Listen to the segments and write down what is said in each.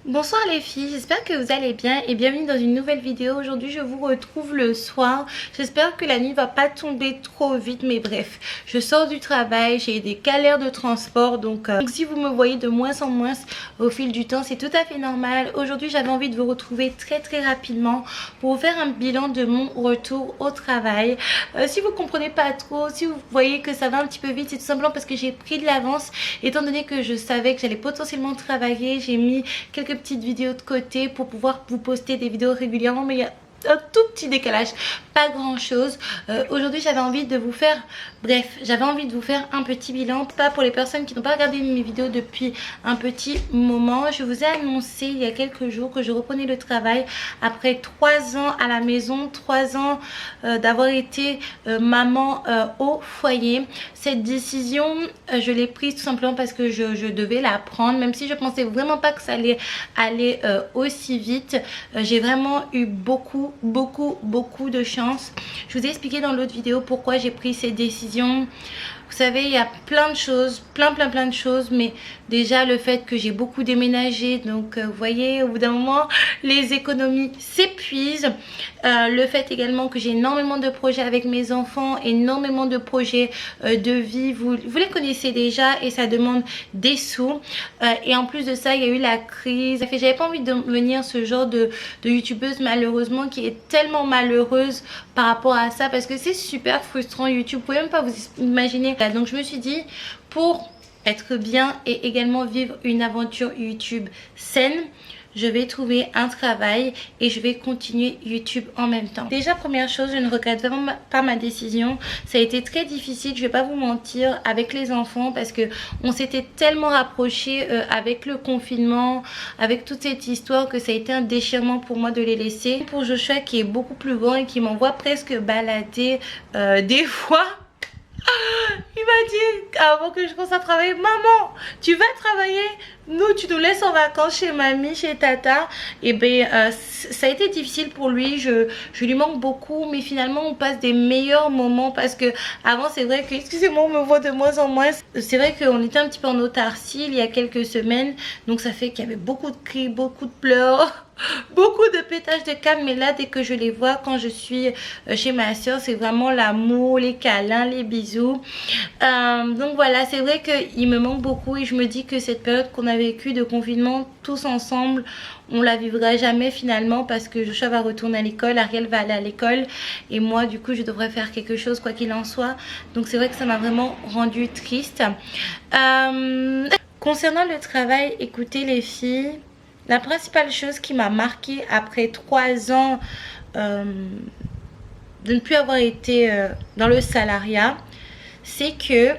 Bonsoir les filles, j'espère que vous allez bien et bienvenue dans une nouvelle vidéo. Aujourd'hui je vous retrouve le soir. J'espère que la nuit va pas tomber trop vite, mais bref, je sors du travail, j'ai des galères de transport, donc si vous me voyez de moins en moins au fil du temps, c'est tout à fait normal. Aujourd'hui j'avais envie de vous retrouver très rapidement pour vous faire un bilan de mon retour au travail. Si vous comprenez pas trop, si vous voyez que ça va un petit peu vite, c'est tout simplement parce que j'ai pris de l'avance, étant donné que je savais que j'allais potentiellement travailler. J'ai mis quelques petites vidéos de côté pour pouvoir vous poster des vidéos régulièrement, mais il y a un tout petit décalage, pas grand chose. Aujourd'hui j'avais envie de vous faire, j'avais envie de vous faire un petit bilan, pas pour les personnes qui n'ont pas regardé mes vidéos depuis un petit moment. Je vous ai annoncé il y a quelques jours que je reprenais le travail après 3 ans à la maison, 3 ans d'avoir été maman au foyer. Cette décision je l'ai prise tout simplement parce que je devais la prendre, même si je pensais vraiment pas que ça allait aller aussi vite. J'ai vraiment eu beaucoup de chance. Je vous ai expliqué dans l'autre vidéo pourquoi j'ai pris cette décision. Vous savez, il y a plein de choses, plein de choses, mais déjà le fait que j'ai beaucoup déménagé, donc vous voyez, au bout d'un moment les économies s'épuisent. Le fait également que j'ai énormément de projets avec mes enfants, énormément de projets de vie, vous les connaissez déjà et ça demande des sous. Et en plus de ça, il y a eu la crise. J'avais pas envie de devenir ce genre de youtubeuse malheureusement qui est tellement malheureuse par rapport à ça, parce que c'est super frustrant YouTube, vous pouvez même pas vous imaginer. Donc je me suis dit, pour être bien et également vivre une aventure YouTube saine, je vais trouver un travail et je vais continuer YouTube en même temps. Déjà, première chose, je ne regrette vraiment pas ma décision. Ça a été très difficile, je vais pas vous mentir, avec les enfants, parce que on s'était tellement rapprochés avec le confinement, avec toute cette histoire, que ça a été un déchirement pour moi de les laisser. Pour Joshua qui est beaucoup plus grand et qui m'envoie presque balader des fois, il m'a dit avant que je commence à travailler: maman, tu vas travailler, nous tu nous laisses en vacances chez mamie, chez tata. Et bien ça a été difficile pour lui, je lui manque beaucoup, mais finalement on passe des meilleurs moments, parce que avant c'est vrai que, excusez-moi, on me voit de moins en moins, c'est vrai qu'on était un petit peu en autarcie il y a quelques semaines, donc ça fait qu'il y avait beaucoup de cris, beaucoup de pleurs, beaucoup de pétages de câble. Mais là, dès que je les vois, quand je suis chez ma soeur, c'est vraiment l'amour, les câlins, les bisous. Donc voilà, c'est vrai qu'il me manque beaucoup, et je me dis que cette période qu'on a vécue de confinement tous ensemble, on la vivra jamais finalement, parce que Joshua va retourner à l'école, Ariel va aller à l'école, et moi du coup je devrais faire quelque chose quoi qu'il en soit. Donc c'est vrai que ça m'a vraiment rendue triste. Concernant le travail, écoutez les filles, la principale chose qui m'a marquée après 3 ans de ne plus avoir été dans le salariat, c'est que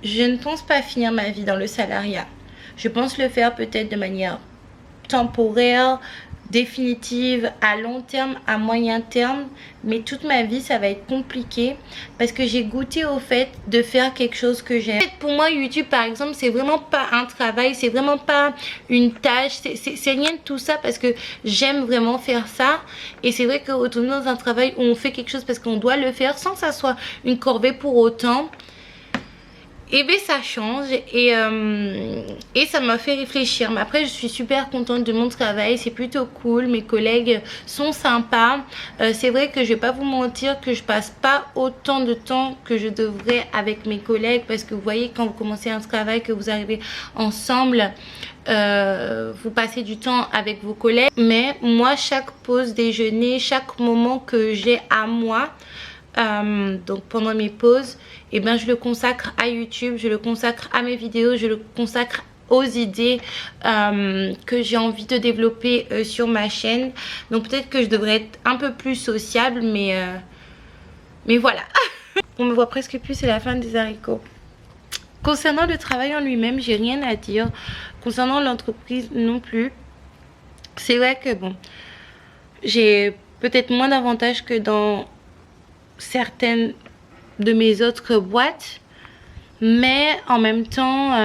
je ne pense pas finir ma vie dans le salariat. Je pense le faire peut-être de manière temporaire, définitive, à long terme, à moyen terme, mais toute ma vie ça va être compliqué, parce que j'ai goûté au fait de faire quelque chose que j'aime. Pour moi YouTube par exemple, c'est vraiment pas un travail, c'est vraiment pas une tâche, c'est rien de tout ça, parce que j'aime vraiment faire ça. Et c'est vrai que retourner dans un travail où on fait quelque chose parce qu'on doit le faire sans que ça soit une corvée pour autant, et bien ça change, et ça m'a fait réfléchir. Mais après je suis super contente de mon travail, c'est plutôt cool, mes collègues sont sympas. C'est vrai que je vais pas vous mentir que je passe pas autant de temps que je devrais avec mes collègues, parce que vous voyez, quand vous commencez un travail, que vous arrivez ensemble, vous passez du temps avec vos collègues. Mais moi, chaque pause déjeuner, chaque moment que j'ai à moi, donc pendant mes pauses, et ben je le consacre à YouTube, je le consacre à mes vidéos, je le consacre aux idées que j'ai envie de développer sur ma chaîne. Donc peut-être que je devrais être un peu plus sociable, mais voilà. On me voit presque plus, c'est la fin des haricots. Concernant le travail en lui-même, j'ai rien à dire. Concernant l'entreprise non plus. C'est vrai que bon, j'ai peut-être moins d'avantages que dans certaines de mes autres boîtes, mais en même temps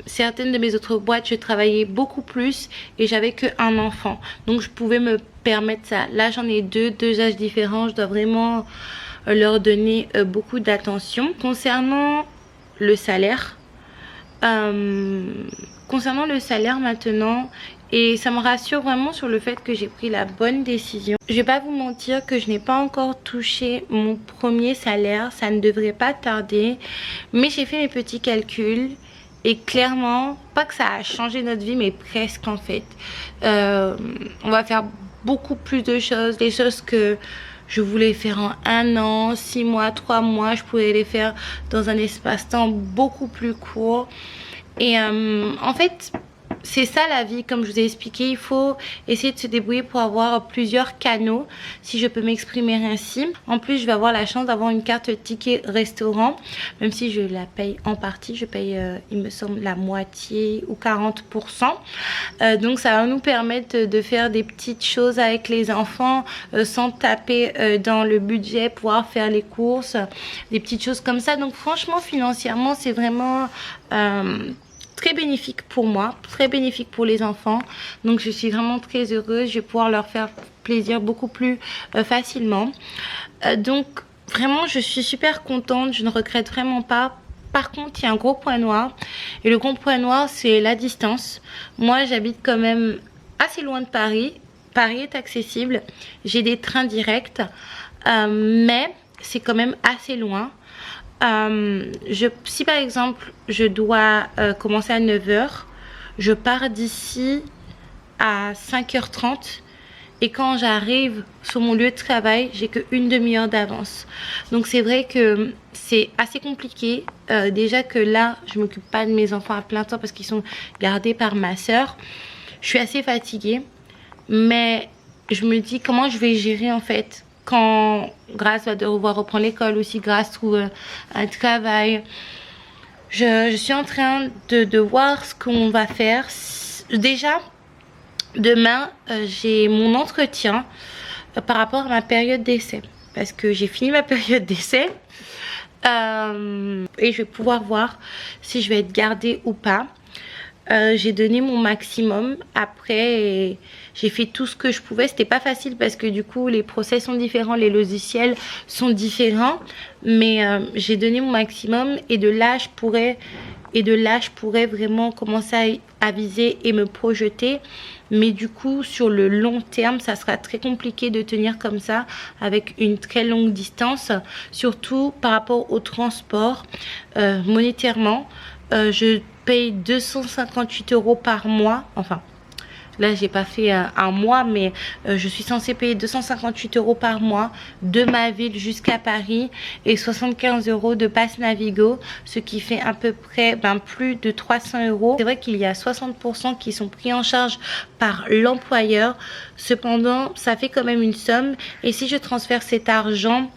certaines de mes autres boîtes je travaillais beaucoup plus et j'avais qu'un enfant, donc je pouvais me permettre ça. Là j'en ai deux âges différents, je dois vraiment leur donner beaucoup d'attention. Concernant le salaire, maintenant, et ça me rassure vraiment sur le fait que j'ai pris la bonne décision. Je vais pas vous mentir que je n'ai pas encore touché mon premier salaire, ça ne devrait pas tarder, mais j'ai fait mes petits calculs et clairement, pas que ça a changé notre vie, mais presque en fait. On va faire beaucoup plus de choses, des choses que je voulais faire en 1 an, 6 mois, 3 mois, je pouvais les faire dans un espace-temps beaucoup plus court. Et en fait, c'est ça la vie, comme je vous ai expliqué, il faut essayer de se débrouiller pour avoir plusieurs canaux, si je peux m'exprimer ainsi. En plus, je vais avoir la chance d'avoir une carte ticket restaurant, même si je la paye en partie, je paye, il me semble, la moitié ou 40%. Donc ça va nous permettre de faire des petites choses avec les enfants sans taper dans le budget, pouvoir faire les courses, des petites choses comme ça. Donc franchement, financièrement, c'est vraiment très bénéfique pour moi, très bénéfique pour les enfants. Donc je suis vraiment très heureuse, je vais pouvoir leur faire plaisir beaucoup plus facilement. Donc vraiment je suis super contente, je ne regrette vraiment pas. Par contre, il y a un gros point noir, et le gros point noir, c'est la distance. Moi, j'habite quand même assez loin de Paris. Paris est accessible, j'ai des trains directs, mais c'est quand même assez loin. Si par exemple je dois commencer à 9 h, je pars d'ici à 5 h 30, et quand j'arrive sur mon lieu de travail, j'ai que une demi-heure d'avance. Donc c'est vrai que c'est assez compliqué. Déjà que là, je m'occupe pas de mes enfants à plein temps parce qu'ils sont gardés par ma soeur. Je suis assez fatiguée, mais je me dis comment je vais gérer en fait quand Grace va devoir reprendre l'école, aussi Grace trouve un travail. Je suis en train de voir ce qu'on va faire. Déjà, demain, j'ai mon entretien par rapport à ma période d'essai. Parce que j'ai fini ma période d'essai. Et je vais pouvoir voir si je vais être gardée ou pas. J'ai donné mon maximum. Après, j'ai fait tout ce que je pouvais. C'était pas facile parce que du coup les process sont différents, les logiciels sont différents, mais j'ai donné mon maximum, et de là je pourrais vraiment commencer à viser et me projeter. Mais du coup sur le long terme, ça sera très compliqué de tenir comme ça avec une très longue distance, surtout par rapport au transport. Monétairement, je paye 258 € par mois. Enfin, là j'ai pas fait un mois, mais je suis censée payer 258 € par mois de ma ville jusqu'à Paris, et 75 € de passe Navigo, ce qui fait à peu près plus de 300 €. C'est vrai qu'il y a 60% qui sont pris en charge par l'employeur. Cependant, ça fait quand même une somme, et si je transfère cet argent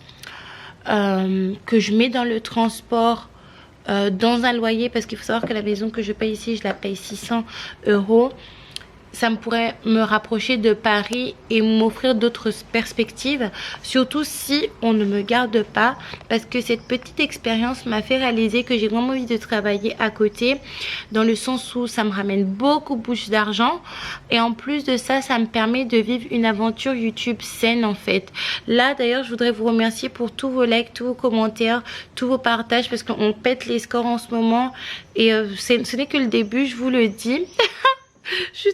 que je mets dans le transport, dans un loyer, parce qu'il faut savoir que la maison que je paye ici, je la paye 600 €, ça me pourrait me rapprocher de Paris et m'offrir d'autres perspectives, surtout si on ne me garde pas, parce que cette petite expérience m'a fait réaliser que j'ai vraiment envie de travailler à côté, dans le sens où ça me ramène beaucoup plus d'argent, et en plus de ça, ça me permet de vivre une aventure YouTube saine en fait. Là d'ailleurs, je voudrais vous remercier pour tous vos likes, tous vos commentaires, tous vos partages, parce qu'on pète les scores en ce moment, et ce n'est que le début, je vous le dis. Je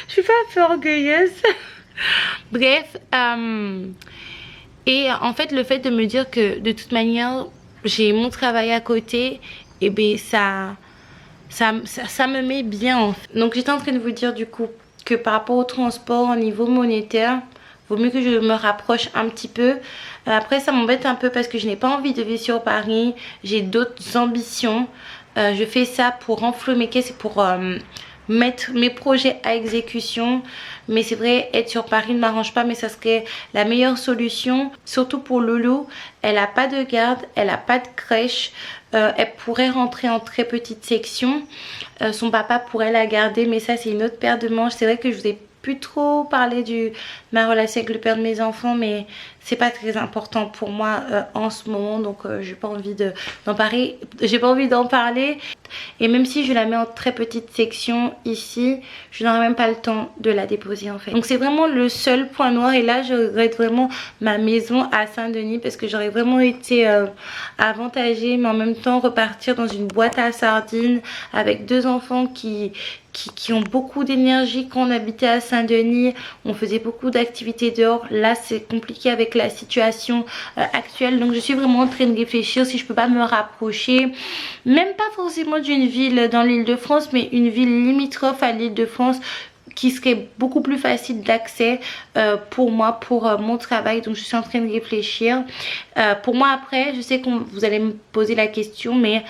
suis pas un peu orgueilleuse. Bref, et en fait le fait de me dire que de toute manière j'ai mon travail à côté, et ben ça me met bien en fait. Donc j'étais en train de vous dire du coup que par rapport au transport, au niveau monétaire, vaut mieux que je me rapproche un petit peu. Après ça m'embête un peu parce que je n'ai pas envie de vivre sur Paris, j'ai d'autres ambitions. Je fais ça pour renflouer mes caisses et pour mettre mes projets à exécution. Mais c'est vrai, être sur Paris ne m'arrange pas, mais ça serait la meilleure solution, surtout pour Loulou. Elle n'a pas de garde, elle n'a pas de crèche, elle pourrait rentrer en très petite section, son papa pourrait la garder, mais ça c'est une autre paire de manches. C'est vrai que je vous ai plus trop parlé de ma relation avec le père de mes enfants, mais c'est pas très important pour moi en ce moment, donc j'ai pas envie d'en parler. et même si je la mets en très petite section ici, je n'aurai même pas le temps de la déposer en fait. Donc c'est vraiment le seul point noir, et là je regrette vraiment ma maison à Saint-Denis parce que j'aurais vraiment été avantagée, mais en même temps repartir dans une boîte à sardines avec deux enfants qui ont beaucoup d'énergie. Quand on habitait à Saint-Denis, on faisait beaucoup d'activités dehors. Là c'est compliqué avec la situation actuelle, donc je suis vraiment en train de réfléchir si je peux pas me rapprocher, même pas forcément d'une ville dans l'Île-de-France, mais une ville limitrophe à l'Île-de-France qui serait beaucoup plus facile d'accès pour moi, pour mon travail. Donc je suis en train de réfléchir. Pour moi après, je sais que vous allez me poser la question, mais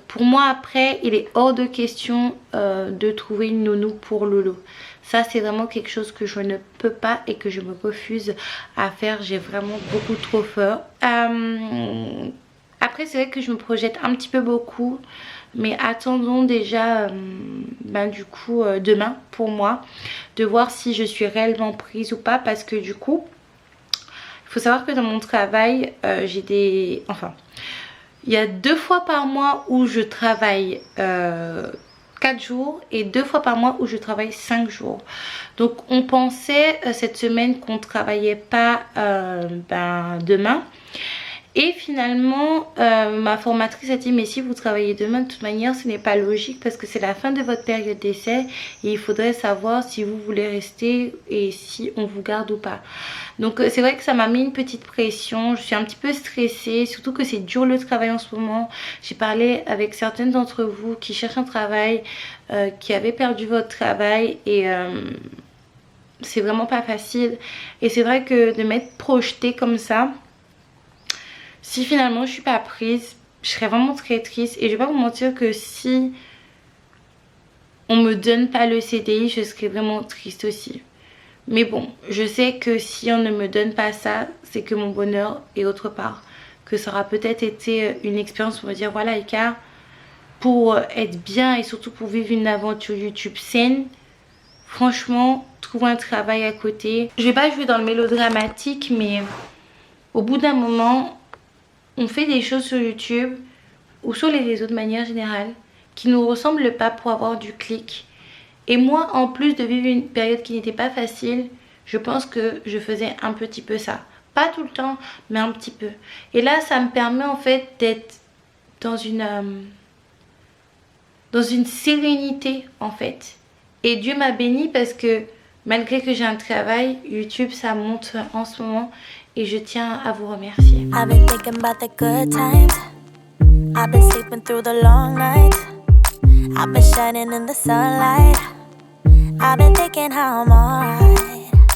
pour moi après, il est hors de question de trouver une nounou pour Lolo. Ça c'est vraiment quelque chose que je ne peux pas et que je me refuse à faire. J'ai vraiment beaucoup trop peur. Après c'est vrai que je me projette un petit peu beaucoup, mais attendons déjà du coup demain pour moi de voir si je suis réellement prise ou pas, parce que du coup il faut savoir que dans mon travail il y a 2 fois par mois où je travaille 4 jours et 2 fois par mois où je travaille 5 jours. Donc on pensait cette semaine qu'on ne travaillait pas demain. Et finalement, ma formatrice a dit mais si vous travaillez demain, de toute manière ce n'est pas logique parce que c'est la fin de votre période d'essai et il faudrait savoir si vous voulez rester et si on vous garde ou pas. Donc c'est vrai que ça m'a mis une petite pression, je suis un petit peu stressée, surtout que c'est dur le travail en ce moment. J'ai parlé avec certaines d'entre vous qui cherchent un travail, qui avaient perdu votre travail et c'est vraiment pas facile. Et c'est vrai que de m'être projetée comme ça, si finalement je suis pas prise, je serais vraiment très triste. Et je vais pas vous mentir que si on me donne pas le CDI, je serais vraiment triste aussi. Mais bon, je sais que si on ne me donne pas ça, c'est que mon bonheur est autre part. Que ça aura peut-être été une expérience pour me dire voilà Ika, pour être bien et surtout pour vivre une aventure YouTube saine, franchement, trouve un travail à côté. Je vais pas jouer dans le mélodramatique, mais au bout d'un moment, on fait des choses sur YouTube ou sur les réseaux de manière générale qui nous ressemblent pas pour avoir du clic. Et moi, en plus de vivre une période qui n'était pas facile, je pense que je faisais un petit peu ça. Pas tout le temps, mais un petit peu. Et là, ça me permet en fait d'être dans une sérénité en fait. Et Dieu m'a bénie parce que malgré que j'ai un travail, YouTube ça monte en ce moment. Et je tiens à vous remercier. I've been thinking about the good times. I've been sleeping through the long nights. I've been shining in the sunlight. I've been thinking how I'm alright.